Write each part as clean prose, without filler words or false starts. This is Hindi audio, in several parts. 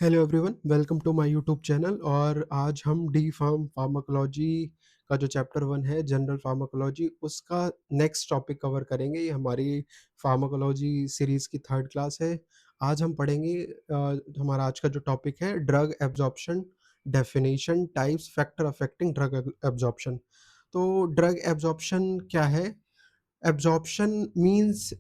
Hello everyone, welcome to my YouTube channel. और आज हम डी फार्माकोलॉजी का जो चैप्टर 1 है जनरल फार्माकोलॉजी उसका नेक्स्ट टॉपिक कवर करेंगे। ये हमारी फार्माकोलॉजी सीरीज़ की थर्ड क्लास है। आज हम पढ़ेंगे हमारा आज का जो टॉपिक है drug absorption, definition, types, factor affecting drug absorption. तो ड्रग एब्जॉर्प्शन क्या है? Absorption means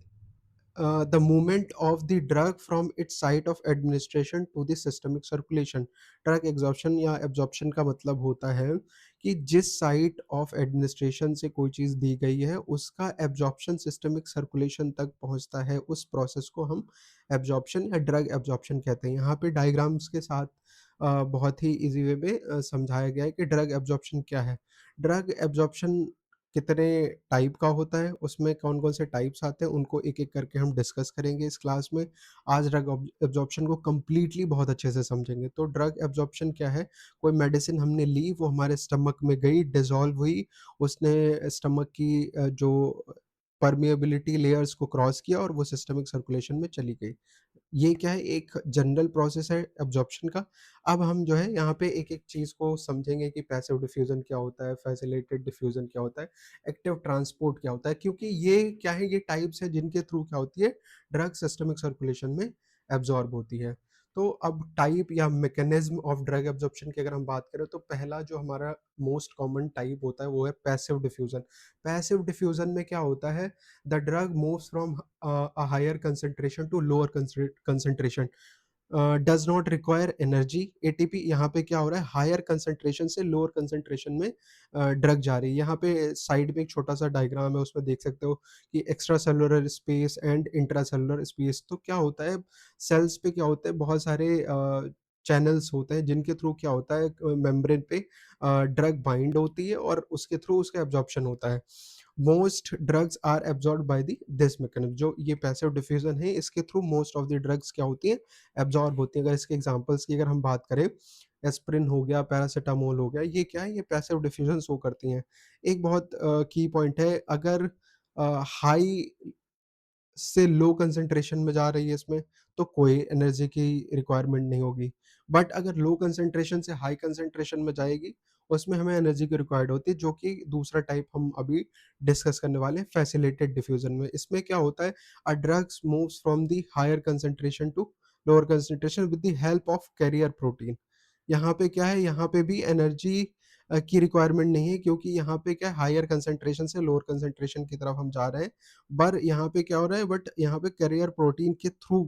the movement of the drug from its site of administration to the systemic circulation। Drug absorption या एब्जॉर्प्शन का मतलब होता है कि जिस साइट ऑफ एडमिनिस्ट्रेशन से कोई चीज़ दी गई है उसका एब्जॉर्प्शन सिस्टमिक सर्कुलेशन तक पहुंचता है, उस प्रोसेस को हम एब्जॉर्प्शन या ड्रग एब्जॉर्प्शन कहते हैं। यहाँ पे डायग्राम्स के साथ बहुत ही इजी वे में समझाया गया है कि ड्रग एब्जॉर्प्शन क्या है। ड्रग एब्जॉर्प्शन कितने टाइप का होता है, उसमें कौन-कौन से टाइप्स आते हैं, उनको एक-एक करके हम डिस्कस करेंगे इस क्लास में। आज ड्रग एब्ज़ॉर्प्शन को कंप्लीटली बहुत अच्छे से समझेंगे। तो ड्रग एब्ज़ॉर्प्शन क्या है? कोई मेडिसिन हमने ली, वो हमारे स्टमक में गई, डिसॉल्व हुई, उसने स्टमक की जो परमेबिलिटी लेयर्स को क्रॉस किया और वो सिस्टमिक सर्कुलेशन में चली गई। ये क्या है, एक जनरल प्रोसेस है एब्जॉर्प्शन का। अब हम जो है यहाँ पे एक-एक चीज़ को समझेंगे कि पैसिव डिफ्यूज़न क्या होता है, फैसिलिटेटेड डिफ्यूज़न क्या होता है, एक्टिव ट्रांसपोर्ट क्या होता है, क्योंकि ये क्या है, ये टाइप्स हैं जिनके थ्रू क्या होती है, ड्रग सिस्टमिक सर्कुलेशन में एब्ज़ॉर्ब होती है। तो अब टाइप या मैकेनिज़्म ऑफ ड्रग एब्ज़ॉर्प्शन की अगर हम बात करें तो पहला जो हमारा मोस्ट कॉमन टाइप होता है वो है पैसिव डिफ्यूज़न। पैसिव डिफ्यूज़न में क्या होता है, the drug moves from a higher concentration to lower concentration, does not require energy. ATP यहाँ पे क्या हो रहा है, हायर कंसंट्रेशन से लोअर कंसंट्रेशन में ड्रग जा रही है। यहाँ पे साइड में एक छोटा-सा डायग्राम है, उसमें देख सकते हो कि extra cellular space and intra cellular space. तो क्या होता है, सेल्स पे क्या होता है, बहुत सारे चैनल्स होते हैं जिनके थ्रू क्या होता है, मेम्ब्रेन पे ड्रग बाइंड होती है और उसके थ्रू उसका एब्जॉर्प्शन होता है। Most drugs are absorbed by the this mechanism. जो ये पैसिव डिफ्यूजन है, इसके through most of the drugs क्या होती हैं, एब्जॉर्ब होती हैं। अगर इसके एग्जांपल्स की अगर हम बात करें, एस्पिरिन हो गया, पैरासिटामोल हो गया, ये क्या है, ये पैसिव डिफ्यूजन शो करती हैं। एक बहुत की पॉइंट है, अगर हाई से लो कंसंट्रेशन में जा रही है इसमें, तो कोई एनर्जी की रिक्वायरमेंट नहीं होगी। बट अगर लो कंसंट्रेशन से हाई कंसंट्रेशन में जाएगी, उसमें हमें एनर्जी की रिक्वायर्ड होती है, जो कि दूसरा टाइप हम अभी डिस्कस करने वाले हैं फैसिलिटेटेड डिफ्यूजन में। इसमें क्या होता है, drugs moves from the higher concentration to lower concentration with the help of carrier protein. यहाँ पे क्या है, यहाँ पे भी एनर्जी की रिक्वायरमेंट नहीं है, क्योंकि यहाँ पे क्या है, हायर कंसंट्रेशन से लोअर कंसंट्रेशन की तरफ हम जा रहे हैं। पर यहाँ पे क्या हो रहा है, बट यहाँ पे कैरियर प्रोटीन के थ्रू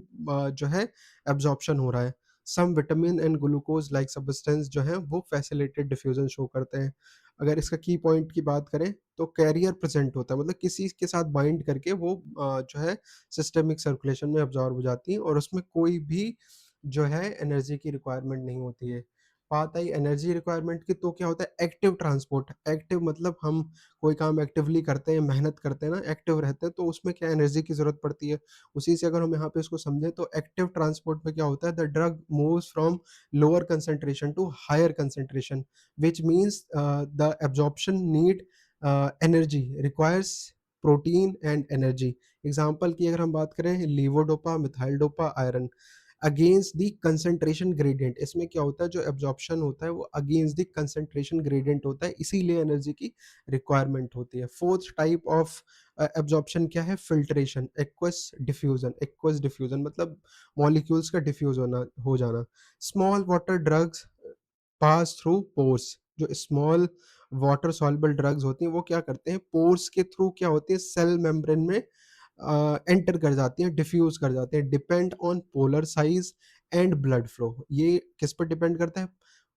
जो है एब्जॉर्प्शन हो रहा है। Some vitamin and glucose like substance जो है वो फैसिलिटेटेड डिफ्यूजन शो करते हैं। अगर इसका की पॉइंट की बात करें तो कैरियर प्रेजेंट होता है, मतलब किसी के साथ बाइंड करके वो जो है सिस्टमिक सर्कुलेशन में एब्जॉर्ब हो जाती है और उसमें कोई भी जो है एनर्जी की रिक्वायरमेंट नहीं होती है। बात आई एनर्जी रिक्वायरमेंट की, तो क्या होता है, एक्टिव ट्रांसपोर्ट। एक्टिव मतलब हम कोई काम एक्टिवली करते हैं, मेहनत करते हैं ना, एक्टिव रहते हैं, तो उसमें क्या एनर्जी की ज़रूरत पड़ती है। उसी से अगर हम यहाँ पे इसको समझें तो एक्टिव ट्रांसपोर्ट में क्या होता है, the drug moves from lower concentration to higher concentration, which means the absorption need energy, requires protein and energy. Example की अगर हम बात करें, levodopa, methyl dopa, iron against the concentration gradient. इसमें क्या होता है, जो एब्जॉर्प्शन होता है वो अगेंस्ट द कंसंट्रेशन ग्रेडिएंट होता है, इसीलिए एनर्जी की रिक्वायरमेंट होती है। फोर्थ टाइप ऑफ एब्जॉर्प्शन क्या है, filtration, aqueous diffusion. Aqueous diffusion मतलब मॉलिक्यूल्स का डिफ्यूज होना, हो जाना। Small water drugs pass through pores. जो स्मॉल वाटर सॉल्युबल ड्रग्स होती हैं वो क्या करते हैं, पोर्स के थ्रू क्या होती है, सेल मेम्ब्रेन में एंटर कर जाती हैं, डिफ्यूज कर जाते हैं। Depend on polar size and blood flow. ये किस पर डिपेंड करता है,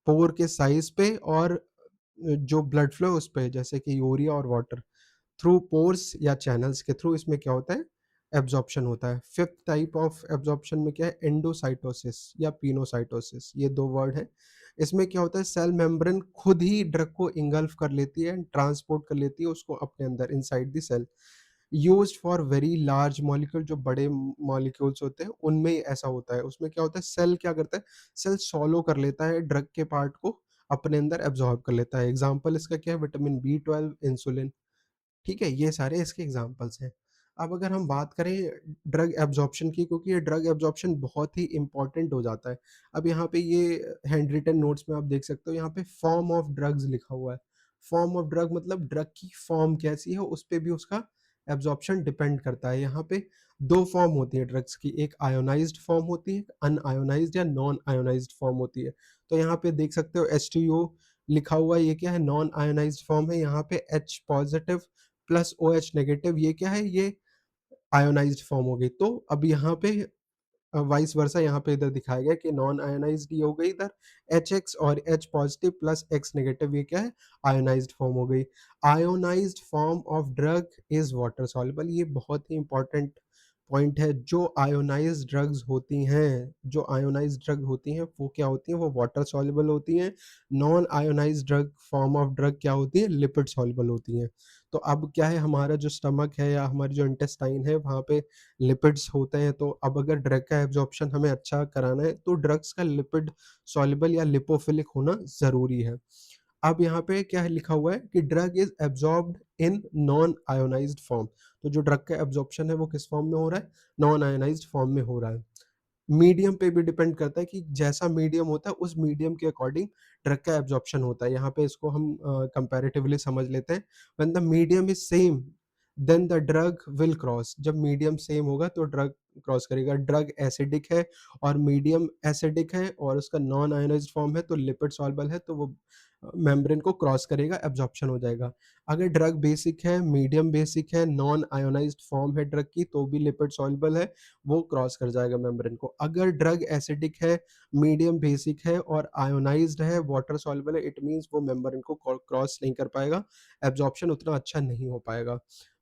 पोर के साइज पे और जो ब्लड फ्लो है उस पे, जैसे कि यूरिया और वाटर। थ्रू पोर्स या चैनल्स के थ्रू इसमें क्या होता है, एब्जॉर्प्शन होता है। फिफ्थ टाइप ऑफ एब्जॉर्प्शन में क्या है, एंडोसाइटोसिस या पिनोसाइटोसिस, ये दो वर्ड है। इसमें क्या होता है, सेल मेम्ब्रेन खुद ही ड्रग को इंगल्फ कर लेती है, ट्रांसपोर्ट कर लेती है उसको अपने अंदर, inside the cell. Used for very large molecule, जो बड़े मॉलिक्यूल्स होते हैं उनमें ऐसा होता है। उसमें क्या होता है, सेल क्या करता है, सेल सॉलो कर लेता है ड्रग के पार्ट को, अपने अंदर एब्जॉर्ब कर लेता है। एग्जाम्पल इसका क्या है, विटामिन बी 12, इंसुलिन। ठीक है, ये सारे इसके एग्जाम्पल्स हैं। अब अगर हम बात करें ड्रग एब्ज़ॉर्प्शन की, क्योंकि ये ड्रग एब्ज़ॉर्प्शन बहुत ही इम्पोर्टेंट हो जाता है। अब यहाँ पे ये हैंड रिटन नोट्स में आप देख सकते हो, यहाँ पे फॉर्म ऑफ ड्रग्स लिखा हुआ है। फॉर्म ऑफ ड्रग मतलब ड्रग की फॉर्म कैसी है, उस पे भी उसका एब्ज़ॉर्प्शन डिपेंड करता है। यहाँ पे 2 फॉर्म होती है ड्रग्स की, एक आयोनाइज़्ड फॉर्म होती है, एक अनआयोनाइज़्ड या नॉन आयोनाइज़्ड फॉर्म होती है। तो यहाँ पे देख सकते हो H2O लिखा हुआ है, ये क्या है? नॉन आयोनाइज़्ड फॉर्म है। यहाँ पे H positive plus OH negative, ये क्या है? ये आयोनाइज़्ड फॉर्म हो गई। तो अब यहाँ पे वाइस वर्सा यहाँ पे इधर दिखाया गया कि नॉन आयोनाइज़्ड ये हो गई इधर HX, और H positive plus X negative, ये क्या है? आयोनाइज़्ड फॉर्म हो गई। Ionized form of drug is water soluble, ये बहुत ही इम्पोर्टेंट पॉइंट है। जो आयोनाइज़्ड ड्रग होती हैं, वो क्या होती हैं? वो वाटर सॉल्युबल होती हैं। Non ionized drug form of drug क्या होती है? लिपिड सॉल्युबल होती हैं। तो अब क्या है, हमारा जो स्टमक है या हमारी जो इंटेस्टाइन है, वहाँ पे लिपिड्स होते हैं। तो अब अगर ड्रग का एब्ज़ॉर्प्शन हमें अच्छा कराना है, तो ड्रग्स का लिपिड सॉल्युबल या लिपोफिलिक होना ज़रूरी है। अब यहाँ पे क्या है लिखा हुआ है कि drug is absorbed in non ionized form. तो जो ड्रग का एब्ज़ॉर्प्शन है वो किस फॉर्म में हो रहा है? नॉन आयोनाइज़्ड फॉर्म में हो रहा है। मीडियम पे भी डिपेंड करता है कि जैसा मीडियम होता है, उस मीडियम के अकॉर्डिंग ड्रग का एब्ज़ॉर्प्शन होता है। यहाँ पे इसको हम कंपैरेटिवली समझ लेते हैं। When the medium is same, then the drug will cross. जब मीडियम सेम होगा तो ड्रग क्रॉस करेगा। ड्रग एसिडिक है और मीडियम एसिडिक है और उसका नॉन आयोनाइज़्ड फॉर्म है, तो लिपिड सॉल्युबल है, तो वो मेम्ब्रेन को क्रॉस करेगा, एब्ज़ॉर्प्शन हो जाएगा। अगर ड्रग बेसिक है, मीडियम बेसिक है, नॉन आयोनाइज़्ड फॉर्म है ड्रग की, तो भी लिपिड सॉल्युबल है, वो क्रॉस कर जाएगा मेम्ब्रेन को। अगर ड्रग एसिडिक है, मीडियम बेसिक है और आयोनाइज़्ड है, वाटर सॉल्युबल है, इट मीन्स वो मेम्ब्रेन को क्रॉस नहीं कर पाएगा, एब्ज़ॉर्प्शन उतना अच्छा नहीं हो पाएगा।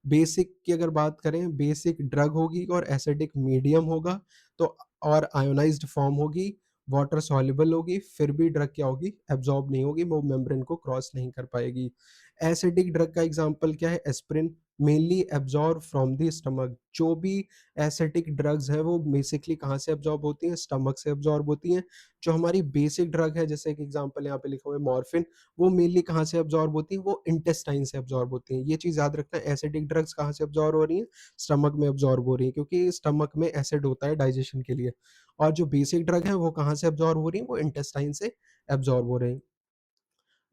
बेसिक की अगर बात करें, बेसिक ड्रग होगी और एसिडिक मीडियम होगा, तो और आयोनाइज़्ड फॉर्म होगी, वाटर सॉल्युबल होगी, फिर भी ड्रग क्या होगी? एब्ज़ॉर्ब नहीं होगी, वो मेम्ब्रेन को क्रॉस नहीं कर पाएगी। एसिडिक ड्रग का एग्ज़ाम्पल क्या है? Aspirin, mainly absorb from the stomach. जो भी एसिडिक ड्रग्स हैं, वो बेसिकली कहाँ से एब्ज़ॉर्ब होती हैं? स्टमक से एब्ज़ॉर्ब होती हैं। जो हमारी बेसिक ड्रग है, जैसे एक एग्ज़ाम्पल यहाँ पे लिखा हुआ है मॉर्फिन, वो मेनली कहाँ से एब्ज़ॉर्ब होती हैं? वो इंटेस्टाइन से एब्ज़ॉर्ब होती हैं। ये चीज़ याद रखना, एसिडिक ड्रग्स कहाँ से एब्ज़ॉर्ब हो रही हैं? स्टमक में एब्ज़ॉर्ब हो रही हैं, क्योंकि स्टमक में एसिड होता है डाइजेशन के लिए। और जो बेसिक ड्रग है, वो कहाँ से एब्ज़ॉर्ब हो रही हैं? वो इंटेस्टाइन से एब्ज़ॉर्ब हो रही हैं।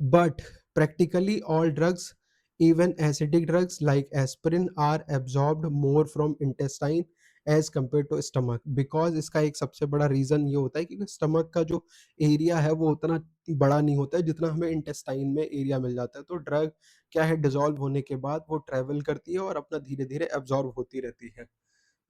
But practically all drugs, even acidic drugs like aspirin, are absorbed more from intestine as compared to stomach, because इसका एक सबसे बड़ा रीज़न ये होता है कि स्टमक का जो एरिया है वो उतना बड़ा नहीं होता है जितना हमें इंटेस्टाइन में एरिया मिल जाता है। तो ड्रग क्या है, डिज़ॉल्व होने के बाद वो ट्रैवल करती है और अपना धीरे-धीरे एब्ज़ॉर्ब होती रहती है।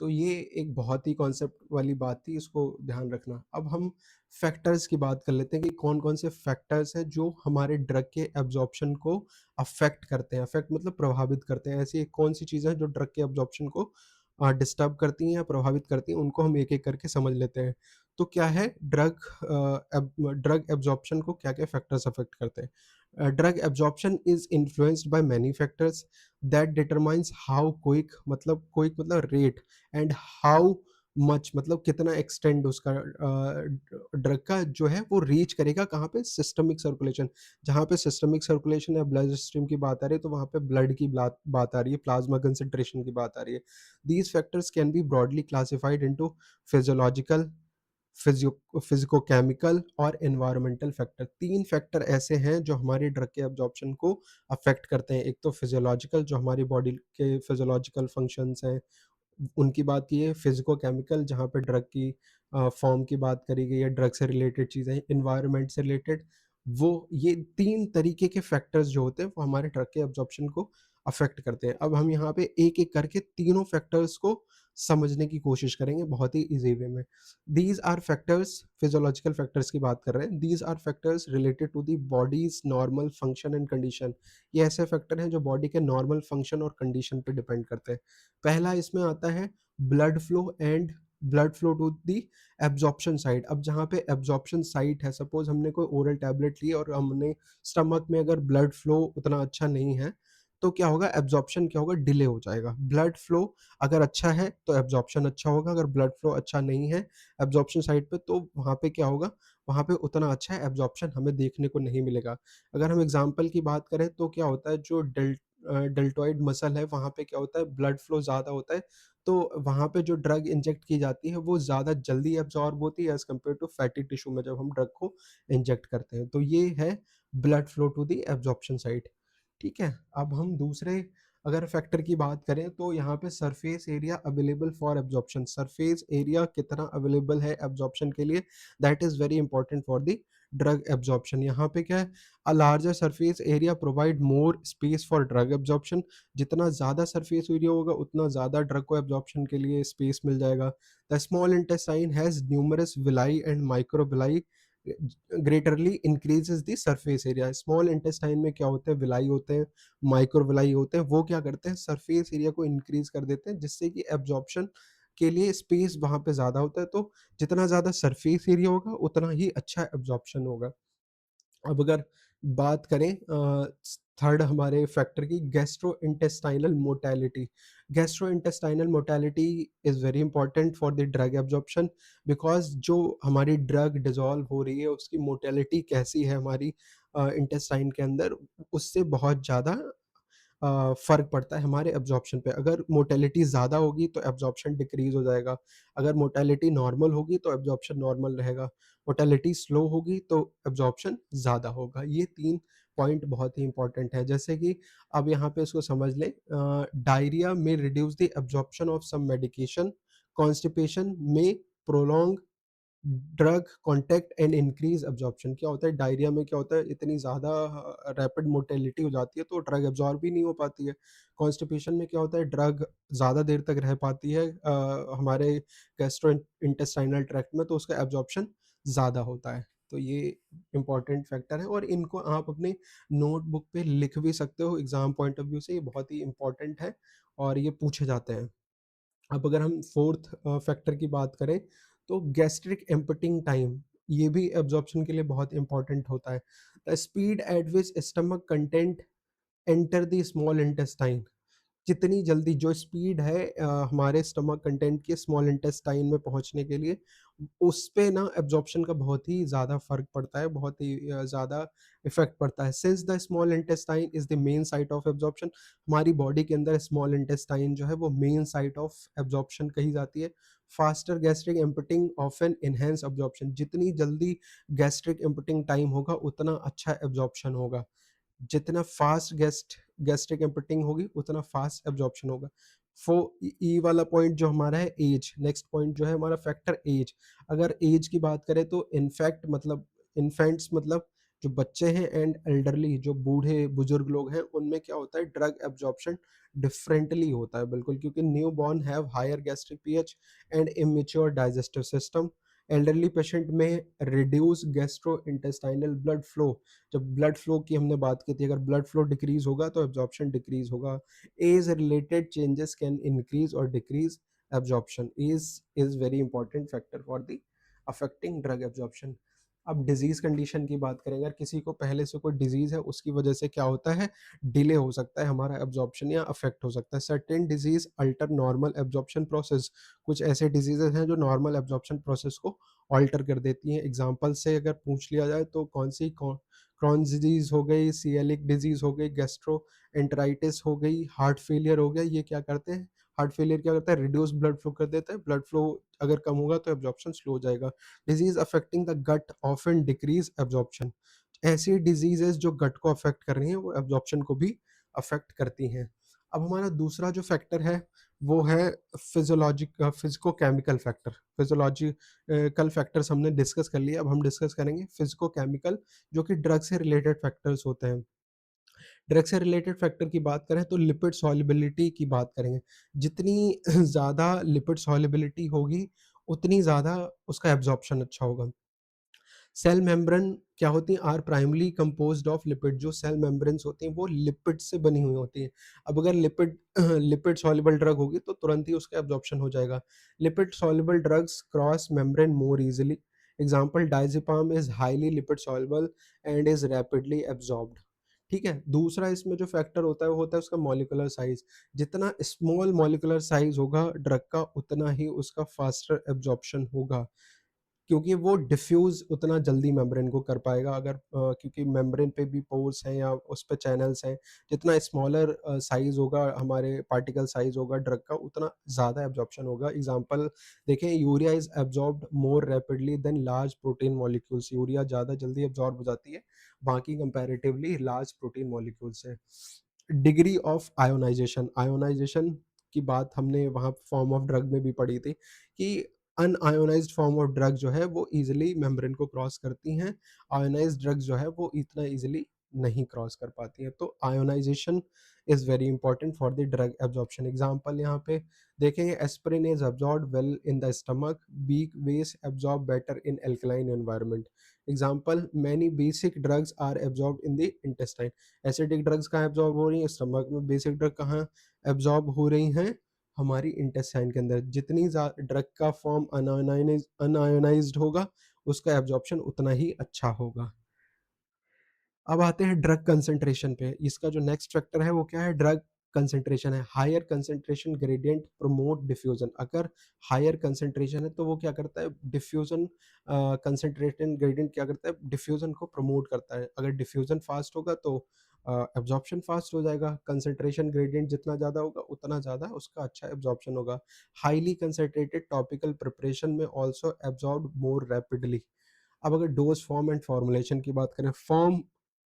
तो ये एक बहुत ही कॉन्सेप्ट वाली बात थी, इसको ध्यान रखना। अब हम फैक्टर्स की बात कर लेते हैं कि कौन-कौन से फैक्टर्स हैं जो हमारे ड्रग के एब्ज़ॉर्प्शन को अफ़ेक्ट करते हैं। अफ़ेक्ट मतलब प्रभावित करते हैं। ऐसी कौन-सी चीज़ें हैं जो ड्रग के एब्ज़ॉर्प्शन को डिस्टर्ब करती हैं या प्रभावित करती हैं, उनको हम एक-एक करके समझ लेते हैं। तो क्या है ड्रग एब्ज़ॉर्प्शन को क्या-क्या फैक्टर्स अफ़ेक्ट करते हैं? Drug absorption is influenced by many factors that determines how quick मतलब रेट, एंड हाउ मच मतलब कितना एक्सटेंड उसका ड्रग का जो है वो रीच करेगा, कहाँ पे? Systemic circulation. जहाँ पे सिस्टमिक सर्कुलेशन या ब्लड स्ट्रीम की बात आ रही है, तो वहाँ पे ब्लड की बात आ रही है, प्लाज्मा कंसंट्रेशन की बात आ रही है। These factors can be broadly classified into physiological, physico-chemical और एनवायरमेंटल फैक्टर। 3 फैक्टर ऐसे हैं जो हमारे ड्रग के एब्ज़ॉर्प्शन को अफ़ेक्ट करते हैं। एक तो फिजियोलॉजिकल, जो हमारी बॉडी के फिजियोलॉजिकल फंक्शंस हैं, उनकी बात की है। फिजिको-केमिकल, जहाँ पे ड्रग की फॉर्म की बात करी गई है, ड्रग से रिलेटेड चीज़ें हैं। एनवायरनमेंट से रिलेटेड, वो ये 3 तरीके के फैक्टर्स जो होते हैं वो हमारे ड्रग के एब्ज़ॉर्प्शन को अफ़ेक्ट करते हैं। अब हम यहाँ पे एक-एक करके तीनों फैक्टर्स को समझने की कोशिश करेंगे बहुत ही ईज़ी वे में। These are factors, physiological factors की बात कर रहे हैं। These are factors related to the body's normal function and condition. ये ऐसे फैक्टर हैं जो बॉडी के नॉर्मल फंक्शन और कंडीशन पे डिपेंड करते हैं। पहला इसमें आता है blood flow to the absorption site. अब जहाँ पे एब्जॉर्प्शन साइट है, सपोज हमने कोई ओरल टैबलेट ली और हमने स्टमक में अगर ब्लड फ्लो उतना अच्छा नहीं है, तो क्या होगा? एब्जॉर्प्शन क्या होगा? डिले हो जाएगा। ब्लड फ्लो अगर अच्छा है तो एब्जॉर्प्शन अच्छा होगा, अगर ब्लड फ्लो अच्छा नहीं है एब्जॉर्प्शन साइट पे, तो वहाँ पे क्या होगा? वहाँ पे उतना अच्छा एब्जॉर्प्शन हमें देखने को नहीं मिलेगा। अगर हम एग्जांपल की बात करें तो क्या होता है, जो डेल्टॉइड मसल है, वहाँ पे क्या होता है, ब्लड फ्लो ज़्यादा होता है, तो वहाँ पे जो ड्रग इंजेक्ट की जाती है वो ज़्यादा जल्दी एब्ज़ॉर्ब होती है as compare to fatty tissue में जब हम ड्रग को इंजेक्ट करते हैं। तो ये है blood flow to the absorption site, ठीक है? अब हम दूसरे अगर फैक्टर की बात करें तो यहाँ पे surface area available for absorption, surface area कितना अवेलेबल है एब्ज़ॉर्प्शन के लिए, that is very important for the drug absorption. यहाँ पे क्या है, a larger surface area provide more space for drug absorption, जितना ज़्यादा सरफेस एरिया होगा उतना ज़्यादा ड्रग को एब्ज़ॉर्प्शन के लिए स्पेस मिल जाएगा। The small intestine has numerous villi and microvilli greatly increases the surface area. Small intestine में क्या होते हैं, विलाई होते हैं, माइक्रोविलाई होते हैं, वो क्या करते हैं, सरफेस एरिया को इंक्रीज कर देते हैं जिससे कि एब्जॉर्प्शन के लिए स्पेस वहाँ पे ज़्यादा होता है, तो जितना ज़्यादा सरफेस एरिया होगा उतना ही अच्छा एब्जॉर्प्शन होगा। अब अगर बात करें थर्ड हमारे फैक्टर की, gastrointestinal mortality. Gastrointestinal mortality is very important for the drug absorption, because जो हमारी ड्रग डिज़ॉल्व हो रही है उसकी मोटेलिटी कैसी है हमारी इंटेस्टाइन के अंदर, उससे बहुत ज़्यादा फ़र्क पड़ता है हमारे एब्ज़ॉर्प्शन पे। अगर मोटेलिटी ज़्यादा होगी तो एब्ज़ॉर्प्शन डिक्रीज़ हो जाएगा, अगर मोटेलिटी नॉर्मल होगी तो एब्ज़ॉर्प्शन नॉर्मल रहेगा, मोटेलिटी स्लो होगी तो एब्ज़ॉर्प्शन ज़्यादा होगा। ये 3 पॉइंट बहुत ही इम्पोर्टेंट है। जैसे कि अब यहाँ पे इसको समझ लें, डायरिया में reduce the absorption of some medication, constipation में prolong drug contact and increase absorption. क्या होता है, डायरिया में क्या होता है, इतनी ज़्यादा रैपिड मोटेलिटी हो जाती है तो ड्रग एब्जॉर्ब ही नहीं हो पाती है। कॉन्स्टिपेशन में क्या होता है, ड्रग ज़्यादा देर तक रह पाती है हमारे गैस्ट्रो इंटेस्टाइनल ट्रैक्ट में, तो उसका एब्जॉर्प्शन ज़्यादा होता है। तो ये इंपॉर्टेंट फैक्टर है और इनको आप अपने नोटबुक पे लिख भी सकते हो, एग्जाम पॉइंट ऑफ व्यू से ये बहुत ही इंपॉर्टेंट है और ये पूछे जाते हैं। अब अगर हम फोर्थ फैक्टर की बात करें तो गैस्ट्रिक एम्पटिंग टाइम, ये भी एब्जॉर्प्शन के लिए बहुत इंपॉर्टेंट होता है। The speed at which stomach content enter the small intestine, कितनी जल्दी जो स्पीड है हमारे स्टमक कंटेंट के स्मॉल इंटेस्टाइन में पहुंचने के लिए, उस पे ना एब्जॉर्प्शन का बहुत ही ज़्यादा फ़र्क पड़ता है, बहुत ही ज़्यादा इफ़ेक्ट पड़ता है। Since the small intestine is the main site of absorption, हमारी बॉडी के अंदर स्मॉल इंटेस्टाइन जो है वो मेन साइट ऑफ एब्जॉर्प्शन कही जाती है। Faster gastric emptying often enhance absorption, जितनी जल्दी गैस्ट्रिक एम्पटिंग टाइम होगा उतना अच्छा एब्जॉर्प्शन होगा। जितना फास्ट गैस्ट्रिक एम्पटिंग होगी उतना फास्ट एब्जॉर्प्शन होगा। फो ई वाला पॉइंट जो हमारा है एज, नेक्स्ट पॉइंट जो है हमारा फैक्टर एज। अगर एज की बात करें तो इनफैक्ट मतलब इन्फेंट्स मतलब जो बच्चे हैं एंड एल्डरली जो बूढ़े बुजुर्ग लोग हैं उनमें क्या होता है, ड्रग एब्जॉर्प्शन डिफरेंटली होता है बिल्कुल, क्योंकि newborn have higher gastric pH and immature digestive system. Elderly patient में reduce gastrointestinal blood flow, जब ब्लड फ्लो की हमने बात की थी, अगर ब्लड फ्लो डिक्रीज होगा तो एब्जॉर्प्शन डिक्रीज होगा। Age related changes can increase और decrease absorption. Age is very important factor for the affecting drug absorption. अब डिजीज कंडीशन की बात करें, अगर किसी को पहले से कोई डिजीज है उसकी वजह से क्या होता है, डिले हो सकता है हमारा एब्जॉर्प्शन या अफेक्ट हो सकता है। Certain disease alter normal absorption process, कुछ ऐसे डिजीजेज हैं जो नॉर्मल एब्जॉर्प्शन प्रोसेस को ऑल्टर कर देती हैं। एग्जाम्पल से अगर पूछ लिया जाए तो कौन सी, क्रॉन्स डिजीज़ हो गई, सिएलिक डिजीज़ हो गई, गैस्ट्रोएंटेराइटिस हो गई, हार्ट फेलियर हो गया, ये क्या करते हैं, हार्ट फेलियर क्या करता है, रिड्यूस ब्लड फ्लो कर देता है, ब्लड फ्लो अगर कम होगा तो एब्जॉर्प्शन स्लो हो जाएगा। Disease affecting the gut often decrease absorption, ऐसी डिजीजेज़ जो गट को अफेक्ट कर रही हैं वो एब्जॉर्प्शन को भी अफेक्ट करती हैं। अब हमारा दूसरा जो फैक्टर है वो है फिजिको केमिकल फैक्टर। कल फैक्टर्स हमने डिस्कस कर लिए, अब हम डिस्कस करेंगे फिजिको केमिकल, जो कि ड्रग से रिलेटेड फैक्टर्स होते हैं। ड्रग से रिलेटेड फैक्टर की बात करें तो लिपिड सॉल्युबिलिटी की बात करेंगे। जितनी ज़्यादा लिपिड सॉल्युबिलिटी होगी उतनी ज़्यादा उसका एब्जॉर्प्शन अच्छा होगा। सेल मेम्ब्रेन क्या होती हैं, are primary composed of lipid, जो सेल मेम्ब्रेन्स होती हैं वो लिपिड से बनी हुई होती हैं। अब अगर लिपिड लिपिड सॉल्युबल ड्रग होगी तो तुरंत ही उसका एब्जॉर्प्शन हो जाएगा। Lipid soluble drugs cross membrane more easily. Example diazepam is highly lipid soluble and is rapidly absorbed. ठीक है, दूसरा इसमें जो फैक्टर होता है वो होता है उसका मॉलिक्यूलर साइज। जितना स्मॉल मॉलिक्यूलर साइज होगा ड्रग का उतना ही उसका फास्टर एब्जॉर्प्शन होगा। क्योंकि वो डिफ्यूज़ उतना जल्दी मेम्ब्रेन को कर पाएगा, अगर क्योंकि मेम्ब्रेन पे भी पोर्स हैं या उस पे चैनल्स हैं, जितना स्मॉलर साइज़ होगा, हमारे पार्टिकल साइज़ होगा ड्रग का, उतना ज़्यादा एब्ज़ॉर्प्शन होगा। एग्ज़ाम्पल देखें, urea is absorbed more rapidly than large protein molecules. Urea ज़्यादा जल्दी एब्ज़ॉर्ब हो जाती है बाकी कंपैरेटिवली लार्ज प्रोटीन मॉलिक्यूल से। डिग्री ऑफ आयोनाइज़ेशन, आयोनाइज़ेशन की बात हमने वहाँ फॉर्म ऑफ ड्रग में भी पढ़ी थी कि अनआयोनाइज्ड फॉर्म ऑफ ड्रग जो है वो ईज़िली मेम्ब्रेन को क्रॉस करती हैं, आयोनाइज्ड ड्रग जो है वो इतना ईज़िली नहीं क्रॉस कर पाती हैं। तो ionization is very important for the drug absorption. Example यहाँ पे देखेंगे, aspirin is absorbed well in the stomach, weak bases absorb better in alkaline environment. Example, many basic drugs are absorbed in the intestine. Acidic drugs कहाँ एब्ज़ॉर्ब हो रही हैं? स्टमक में। बेसिक ड्रग कहाँ एब्ज़ॉर्ब हो रही हैं? हमारी इंटेस्टाइन के अंदर। जितनी ड्रग का फॉर्म अनआयोनाइज्ड होगा, उसका एब्जॉर्प्शन उतना ही अच्छा होगा। अब आते हैं ड्रग कंसंट्रेशन पे। इसका जो नेक्स्ट फैक्टर है वो क्या है? ड्रग कंसंट्रेशन है। Higher concentration gradient promote diffusion. अगर हायर कंसंट्रेशन है तो वो क्या करता है? डिफ्यूजन, कंसंट्रेशन ग्रेडिएंट क्या करता है? डिफ्यूजन को प्रमोट करता है। अगर डिफ्यूजन फास्ट होगा तो एब्जॉर्प्शन फास्ट हो जाएगा। कंसंट्रेशन ग्रेडिएंट जितना ज़्यादा होगा उतना ज़्यादा उसका अच्छा एब्जॉर्प्शन होगा। हाईली कंसंट्रेटेड टॉपिकल प्रिपरेशन में ऑल्सो एब्जॉर्ब मोर रैपिडली। अब अगर डोज फॉर्म एंड फॉर्मुलेशन की बात करें, फॉर्म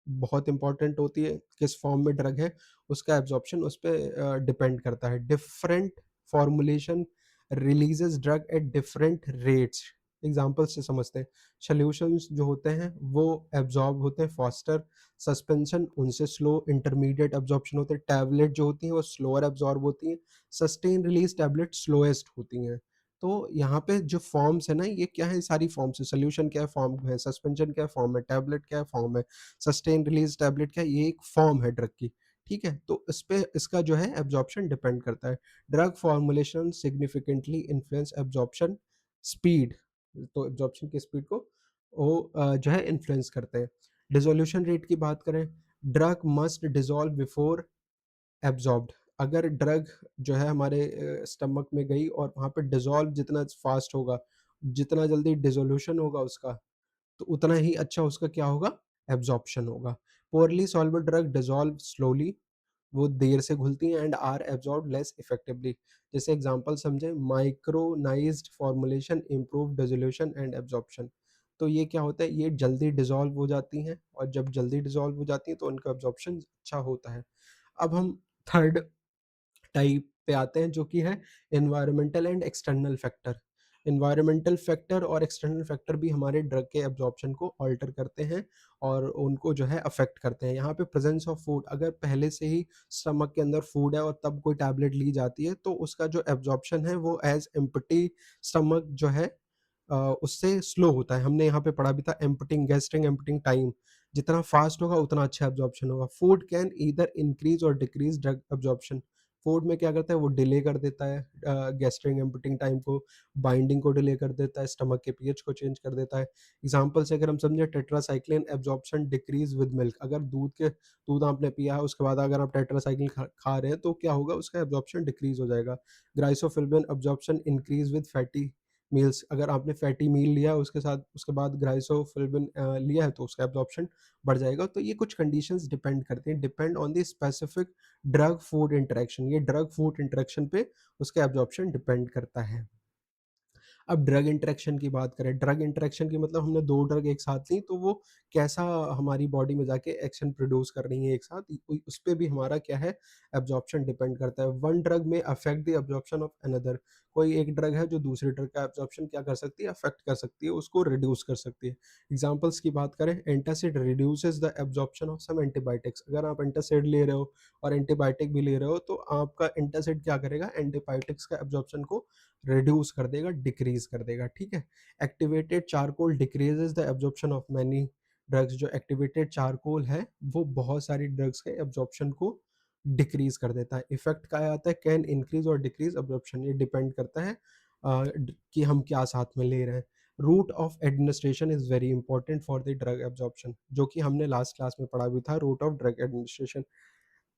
बहुत इंपॉर्टेंट होती है, किस फॉर्म में ड्रग है उसका एब्जॉर्प्शन उस पे डिपेंड करता है। Different formulation releases drug at different rates. Example से समझते हैं, सॉल्यूशंस जो होते हैं वो एब्जॉर्ब होते हैं फास्टर, सस्पेंशन उनसे स्लो इंटरमीडिएट एब्जॉर्प्शन होते हैं, टैबलेट जो होती हैं वो स्लोअर एब्जॉर्ब होती हैं, सस्टेन रिलीज टैबलेट स्लोएस्ट होती हैं। तो यहाँ पे जो फॉर्म्स है ना, ये क्या है? सारी फॉर्म्स है। सोल्यूशन क्या है? फॉर्म है। सस्पेंशन क्या है? फॉर्म है। टैबलेट क्या है? फॉर्म है। सस्टेन रिलीज टैबलेट क्या है? ये एक फॉर्म है ड्रग की। ठीक है, तो इस पे इसका जो है एब्जॉर्प्शन डिपेंड करता है। Drug formulation significantly influence absorption speed. तो एब्जॉर्प्शन की स्पीड को वो जो है इन्फ्लुएंस करते हैं। डिसोल्यूशन रेट की बात करें, drug must dissolve before absorbed. अगर ड्रग जो है हमारे स्टमक में गई और वहाँ पे डिसॉल्व जितना फास्ट होगा, जितना जल्दी डिसोल्यूशन होगा उसका, तो उतना ही अच्छा उसका क्या होगा? एब्जॉर्प्शन होगा। Poorly soluble drug dissolve slowly, वो देर से घुलती हैं and are absorbed less effectively. जैसे एग्जांपल समझें, micronized formulation improve dissolution and absorption. तो ये क्या होता है? ये जल्दी डिसॉल्व हो जाती हैं और जब जल्दी डिसॉल्व हो जाती हैं तो उनका एब्जॉर्प्शन अच्छा होता है। अब हम थर्ड टाइप पे आते हैं जो कि है environmental and external factor. Environmental factor और एक्सटर्नल फैक्टर भी हमारे ड्रग के एब्जॉर्प्शन को अल्टर करते हैं और उनको जो है अफेक्ट करते हैं। यहाँ पे प्रेजेंस ऑफ फूड, अगर पहले से ही स्टमक के अंदर फूड है और तब कोई टैबलेट ली जाती है तो उसका जो एब्जॉर्प्शन है वो एज एम्प्टी स्टमक जो है उससे स्लो होता है। हमने यहाँ पे पढ़ा भी था एम्प्टिंग, गैस्ट्रिक एम्प्टिंग टाइम जितना फास्ट होगा उतना अच्छा एब्जॉर्प्शन होगा। फूड कैन ईदर इंक्रीज और डिक्रीज ड्रग एब्जॉर्प्शन। फूड में क्या करता है? वो डिले कर देता है गैस्ट्रिक एम्प्टिंग टाइम को, बाइंडिंग को डिले कर देता है, स्टमक के पीएच को चेंज कर देता है। एग्जांपल से अगर हम समझे, tetracycline absorption decrease with milk. अगर दूध आपने पिया है उसके बाद अगर आप टेट्रासाइक्लिन खा रहे हैं तो क्या होगा? उसका एब्जॉर्प्शन डिक्रीज हो जाएगा। Griseofulvin absorption increase with fatty meals. अगर आपने फैटी मील लिया उसके साथ उसके बाद ग्राइसोफिल्बिन लिया है तो उसका एब्जॉर्प्शन बढ़ जाएगा। तो ये कुछ कंडीशंस डिपेंड करती हैं, depend on the specific drug food interaction. ये ड्रग फूड इंटरेक्शन पे उसका एब्जॉर्प्शन डिपेंड करता है। अब ड्रग इंटरेक्शन की बात करें, ड्रग इंटरेक्शन की मतलब हमने 2 ड्रग एक साथ ली तो वो कैसा हमारी बॉडी में जाके एक्शन प्रोड्यूस कर रही हैं एक साथ, उ उस पे भी हमारा क्या है? एब्जॉर्प्शन डिपेंड करता है। वन ड्रग में affect the absorption of another. कोई एक ड्रग है जो दूसरे ड्रग का एब्जॉर्प्शन क्या कर सकती है? अफेक्ट कर सकती है, उसको रिड्यूस कर सकती है। एग्जांपल्स की बात करें, antacid reduces the absorption of some antibiotics. अगर आप एंटासिड ले रहे हो और एंटीबायोटिक भी ले रहे हो तो आपका एंटासिड क्या करेगा? एंटीबायोटिक्स का एब्जॉर्प्शन को रिड्यूस कर देगा, डिक्रीज कर देगा। ठीक है। Activated charcoal decreases the absorption of many drugs. जो एक्टिवेटेड चारकोल है वो बहुत सारी ड्रग्स के एब्जॉर्प्शन को डिक्रीज कर देता है। इफेक्ट क्या आता है? कैन इंक्रीज और डिक्रीज एब्जॉर्प्शन। ये डिपेंड करता है कि हम क्या साथ में ले रहे हैं। Route of administration is very important for the drug absorption, जो कि हमने लास्ट क्लास में पढ़ा भी था, रूट ऑफ ड्रग एडमिनिस्ट्रेशन।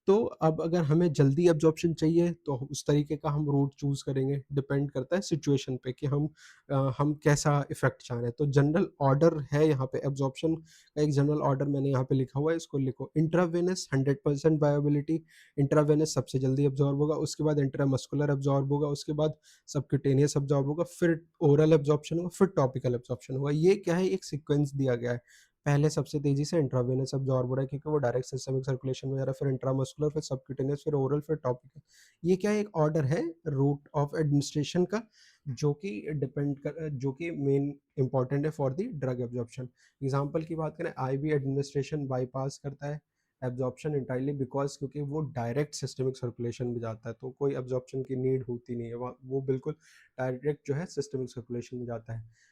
तो अब अगर हमें जल्दी एब्ज़ॉर्प्शन चाहिए तो उस तरीके का हम रूट चूज़ करेंगे, डिपेंड करता है सिचुएशन पे कि हम कैसा इफ़ेक्ट चाह रहे हैं। तो जनरल ऑर्डर है यहाँ पे एब्ज़ॉर्प्शन का, एक जनरल ऑर्डर मैंने यहाँ पे लिखा हुआ है, इसको लिखो। इंट्रावेनस 100% बायोअवेलेबिलिटी, इंट्रावेनस सबसे जल्दी एब्ज़ॉर्ब होगा, उसके बाद इंट्रामस्कुलर एब्ज़ॉर्ब होगा, उसके बाद सबक्यूटेनियस एब्ज़ॉर्ब होगा, फिर ओरल एब्ज़ॉर्प्शन होगा, फिर टॉपिकल एब्ज़ॉर्प्शन होगा। ये क्या है, एक सीक्वेंस दिया गया है। पहले सबसे तेज़ी से इंट्रावेनस अब्ज़ॉर्ब हो रहा है क्योंकि वो डायरेक्ट सिस्टमिक सर्कुलेशन में जा रहा है, फिर इंट्रामस्कुलर, फिर सबक्यूटेनियस, फिर ओरल, फिर टॉपिकल। ये क्या है, एक ऑर्डर है रूट ऑफ एडमिनिस्ट्रेशन का, जो कि मेन इंपॉर्टेंट है for the drug absorption. Example की बात करें, आईवी एडमिनिस्ट्रेशन बाईपास करता है एब्ज़ॉर्प्शन एंटायरली, बिकॉज़ क्योंकि वो डायरेक्ट सिस्टमिक सर्कुलेशन में जाता है, तो कोई एब्ज़ॉर्प्शन की नीड होती नहीं है, वो बिल्कुल डायरेक्ट जो है सिस्टमिक सर्कुलेशन में जाता है।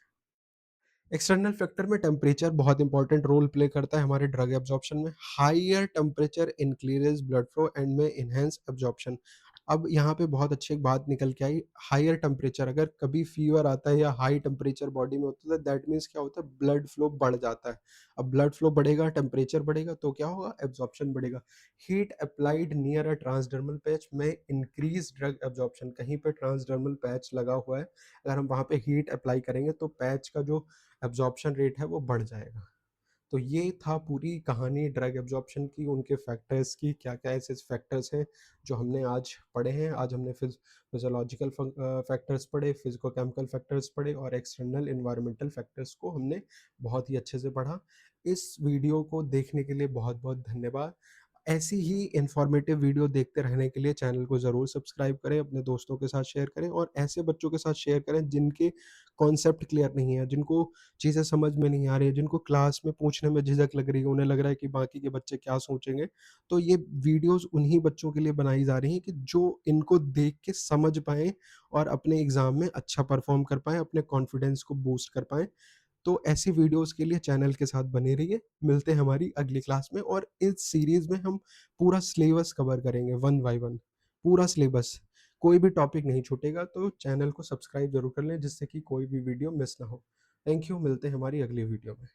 एक्सटर्नल फैक्टर में टेम्परेचर बहुत इंपॉर्टेंट रोल प्ले करता है हमारे ड्रग एब्जॉर्प्शन में। Higher temperature increases blood flow and में इनहेंस एब्जॉर्प्शन। अब यहाँ पे बहुत अच्छी एक बात निकल के आई, हाइयर टेम्परेचर, अगर कभी फीवर आता है या हाई टेम्परेचर बॉडी में होता है, दैट मीन्स क्या होता है, ब्लड फ्लो बढ़ जाता है। अब ब्लड फ्लो बढ़ेगा, टेम्परेचर बढ़ेगा, तो क्या होगा, एब्जॉर्प्शन बढ़ेगा। Heat applied near a transdermal patch में इंक्रीज ड्रग एब्जॉर्प्शन। कहीं पे ट्रांसडर्मल पैच लगा हुआ है, अगर हम वहाँ पे हीट अप्लाई करेंगे तो पैच का जो एब्जॉर्प्शन रेट है वो बढ़ जाएगा। तो ये था पूरी कहानी ड्रग एब्जॉर्प्शन की, उनके फैक्टर्स की, क्या-क्या ऐसे फैक्टर्स हैं जो हमने आज पढ़े हैं। आज हमने फिज़ियोलॉजिकल फैक्टर्स पढ़े, फिज़िको-केमिकल फैक्टर्स पढ़े और एक्सटर्नल एनवायरमेंटल फैक्टर्स को हमने बहुत ही अच्छे से पढ़ा। इस वीडियो को देखने के लिए बहुत-बहुत धन्यवाद। ऐसी ही इन्फॉर्मेटिव वीडियो देखते रहने के लिए चैनल को ज़रूर सब्सक्राइब करें, अपने दोस्तों के साथ शेयर करें और ऐसे बच्चों के साथ शेयर करें जिनके कॉन्सेप्ट क्लियर नहीं है, जिनको चीज़ें समझ में नहीं आ रही है, जिनको क्लास में पूछने में झिझक लग रही है, उन्हें लग रहा है कि बाकी के बच्चे क्या सोचेंगे। तो ये वीडियोज़ उन्हीं बच्चों के लिए बनाई जा रही हैं कि जो इनको देख के समझ पाएँ और अपने एग्ज़ाम में अच्छा परफ़ॉर्म कर पाएँ, अपने कॉन्फिडेंस को बूस्ट कर पाएँ। तो ऐसी वीडियोज़ के लिए चैनल के साथ बने रहिए। मिलते हैं हमारी अगली क्लास में और इस सीरीज़ में हम पूरा सिलेबस कवर करेंगे वन बाय वन, पूरा सिलेबस। कोई भी टॉपिक नहीं छूटेगा, तो चैनल को सब्सक्राइब ज़रूर कर लें जिससे कि कोई भी वीडियो मिस ना हो। थैंक यू, मिलते हैं हमारी अगली वीडियो में।